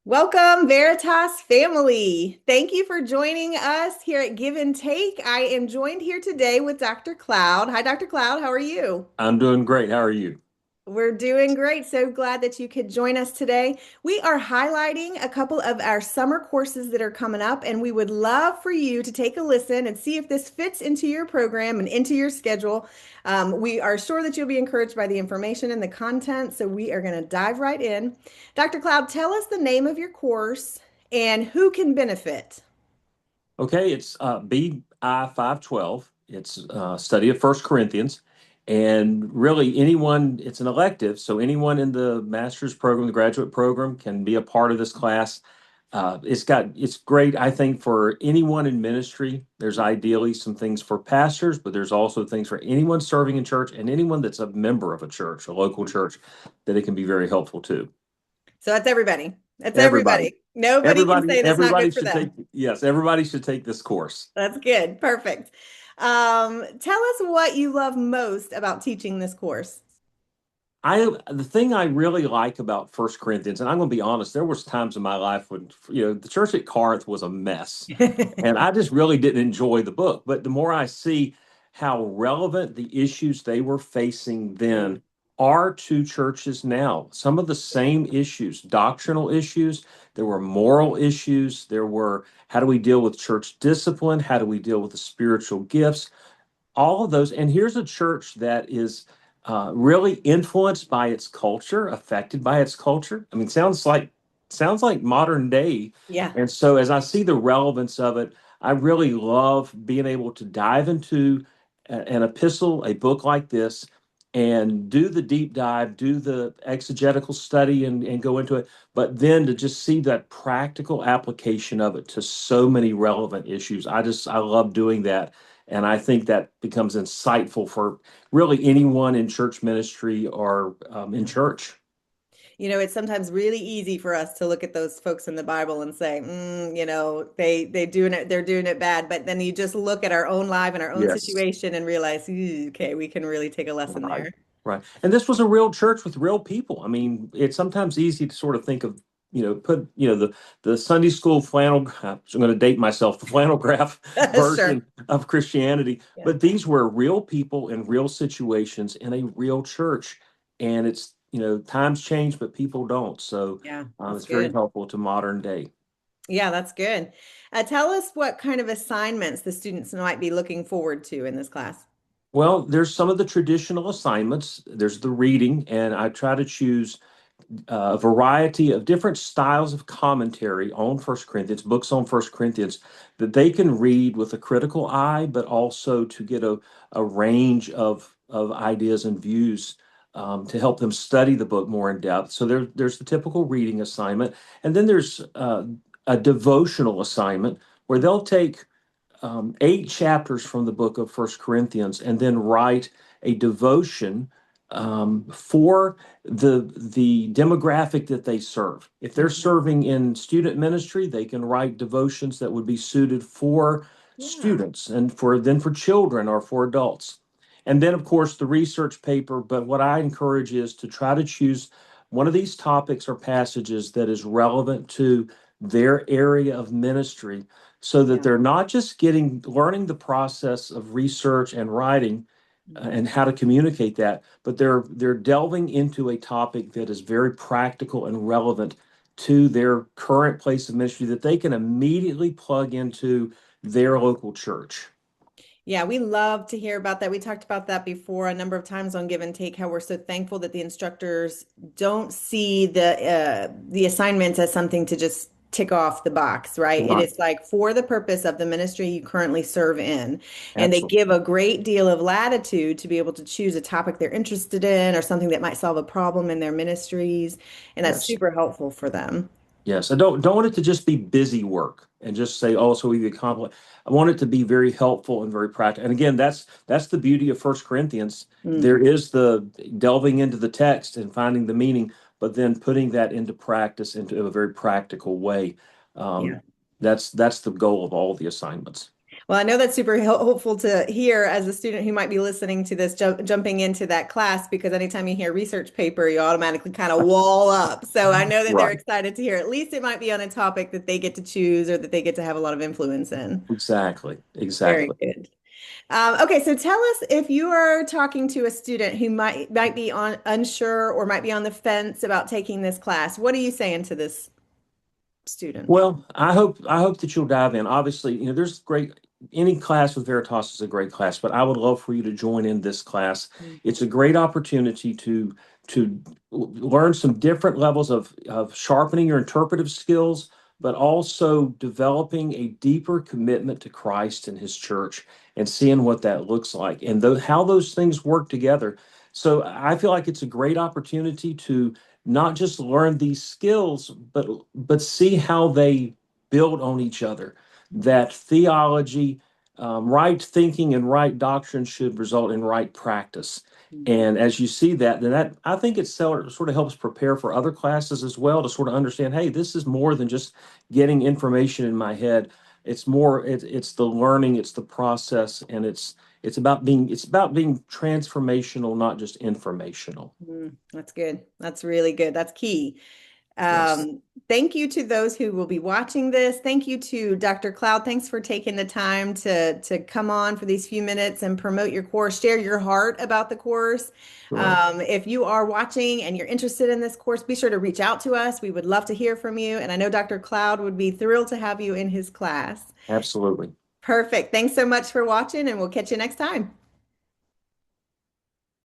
Welcome, Veritas family. Thank you for joining us here at Give and Take. I am joined here today with Dr. Cloud. Hi, Dr. Cloud. How are you? I'm doing great. How are you? We're doing great. So glad that you could join us today. We are highlighting a couple of our summer courses that are coming up, and we would love for you to take a listen and see if this fits into your program and into your schedule. We are sure that you'll be encouraged by the information and the content, so we are going to dive right in. Dr. Cloud, tell us the name of your course and who can benefit. Okay, it's BI 512. It's study of First Corinthians. And really, anyone, it's an elective. So anyone in the master's program, the graduate program, can be a part of this class. It's great, I think, for anyone in ministry. There's ideally some things for pastors, but there's also things for anyone serving in church and anyone that's a member of a church, a local church, that it can be very helpful to. So that's everybody. That's Everybody. everybody. Nobody can Everybody, say that's not everybody good for should take, them. yes, everybody should take this course. That's good. Perfect. Tell us what you love most about teaching this course. The thing I really like about First Corinthians, and I'm going to be honest, there was times in my life when the church at Corinth was a mess, and I just really didn't enjoy the book. But the more I see how relevant the issues they were facing Mm, then are to churches now, some of the same issues, doctrinal issues, there were moral issues, there were how do we deal with church discipline, how do we deal with the spiritual gifts, all of those. And here's a church that is really influenced by its culture, affected by its culture. I mean, sounds like modern day. yeah. And so as I see the relevance of it, I really love being able to dive into an epistle, a book like this, and do the deep dive, do the exegetical study and go into it, but then to just see that practical application of it to so many relevant issues. I love doing that. And I think that becomes insightful for really anyone in church ministry or in church. It's sometimes really easy for us to look at those folks in the Bible and say, they're doing it bad. But then you just look at our own life and our own Yes. situation and realize, "Ooh, okay, we can really take a lesson Right. there." Right. And this was a real church with real people. I mean, it's sometimes easy to sort of think of, the Sunday school flannel, I'm going to date myself, the flannel graph Sure. version of Christianity. Yeah. But these were real people in real situations in a real church. And times change, but people don't. So Yeah, that's it's very good. helpful to modern day. Yeah, that's good. Tell us what kind of assignments the students might be looking forward to in this class. Well, there's some of the traditional assignments. There's the reading, and I try to choose a variety of different styles of commentary on First Corinthians, books on First Corinthians that they can read with a critical eye, but also to get a range of ideas and views to help them study the book more in depth. So there's the typical reading assignment, and then there's a devotional assignment where they'll take 8 chapters from the book of First Corinthians and then write a devotion for the demographic that they serve. If they're Mhm. serving in student ministry, they can write devotions that would be suited for Yeah. students and for children or for adults. And then, of course, the research paper. But what I encourage is to try to choose one of these topics or passages that is relevant to their area of ministry so that Yeah. they're not just getting learning the process of research and writing Mhm. and how to communicate that, but they're delving into a topic that is very practical and relevant to their current place of ministry that they can immediately plug into their local church. Yeah, we love to hear about that. We talked about that before a number of times on Give and Take, how we're so thankful that the instructors don't see the assignments as something to just tick off the box, right? It Right. is like for the purpose of the ministry you currently serve in. And they Absolutely. give a great deal of latitude to be able to choose a topic they're interested in or something that might solve a problem in their ministries. And that's Yes. super helpful for them. Yes, I don't want it to just be busy work and just say, oh, so we accomplish. I want it to be very helpful and very practical. And again, that's the beauty of First Corinthians. Mm, There is the delving into the text and finding the meaning, but then putting that into practice into a very practical way. yeah. Um, that's the goal of all the assignments. Well, I know that's super helpful to hear as a student who might be listening to this, jumping into that class, because anytime you hear research paper, you automatically kind of wall up. So I know that they're Right. excited to hear. At least it might be on a topic that they get to choose or that they get to have a lot of influence in. Exactly. Very Exactly. good. Okay, so tell us if you are talking to a student who might be on unsure or might be on the fence about taking this class. What are you saying to this student? Well, I hope that you'll dive in. Obviously, there's great any class with Veritas is a great class, but I would love for you to join in this class. It's a great opportunity to learn some different levels of sharpening your interpretive skills, but also developing a deeper commitment to Christ and his church and seeing what that looks like and how those things work together. So I feel like it's a great opportunity to not just learn these skills, but see how they build on each other. That theology, right thinking, and right doctrine should result in right practice. Mhm. And as you see that, then that I think it sort of helps prepare for other classes as well to sort of understand, hey, this is more than just getting information in my head. It's the learning, it's the process, and it's about being transformational, not just informational. That's good. That's really good. That's key. Yes. Thank you to those who will be watching this. Thank you to Dr. Cloud. Thanks for taking the time to come on for these few minutes and promote your course, share your heart about the course. Sure. If you are watching and you're interested in this course, be sure to reach out to us. We would love to hear from you. And I know Dr. Cloud would be thrilled to have you in his class. Absolutely. Perfect. Thanks so much for watching, and we'll catch you next time.